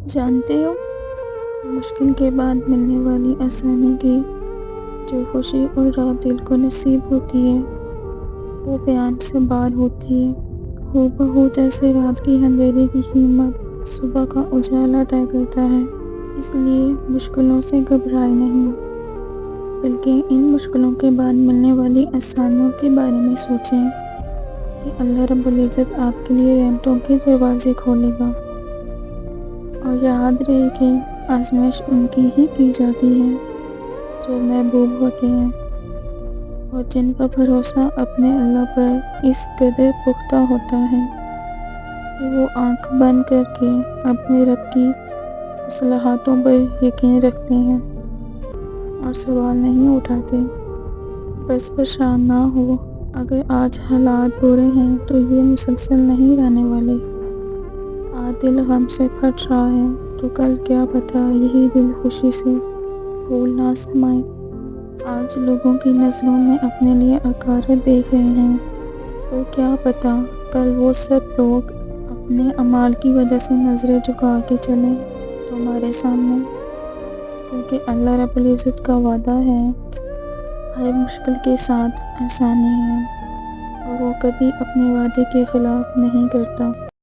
جانتے ہو، مشکل کے بعد ملنے والی آسانی کی جو خوشی اور راحت دل کو نصیب ہوتی ہے وہ بیان سے باہر ہوتی ہے۔ ہو بہو جیسے رات کی اندھیرے کی قیمت صبح کا اجالا طے کرتا ہے۔ اس لیے مشکلوں سے گھبرائے نہیں، بلکہ ان مشکلوں کے بعد ملنے والی آسانیوں کے بارے میں سوچیں کہ اللہ رب العزت آپ کے لیے رحمتوں کے دروازے کھولے گا۔ اور یاد رہے کہ آزمائش ان کی جاتی ہے جو محبوب ہوتے ہیں اور جن کا بھروسہ اپنے اللہ پر اس قدر پختہ ہوتا ہے کہ وہ آنکھ بند کر کے اپنے رب کی مصلحتوں پر یقین رکھتے ہیں اور سوال نہیں اٹھاتے۔ بس پریشان نہ ہو، اگر آج حالات برے ہیں تو یہ مسلسل نہیں رہنے والے۔ آج دل غم سے پھٹ رہا ہے تو کل کیا پتہ یہی دل خوشی سے پھول نہ سمائے۔ آج لوگوں کی نظروں میں اپنے لیے حقارت دیکھ رہے ہیں تو کیا پتہ کل وہ سب لوگ اپنے اعمال کی وجہ سے نظریں جھکا کے چلیں تمہارے سامنے، کیونکہ اللہ رب العزت کا وعدہ ہے ہر مشکل کے ساتھ آسانی ہے اور وہ کبھی اپنے وعدے کے خلاف نہیں کرتا۔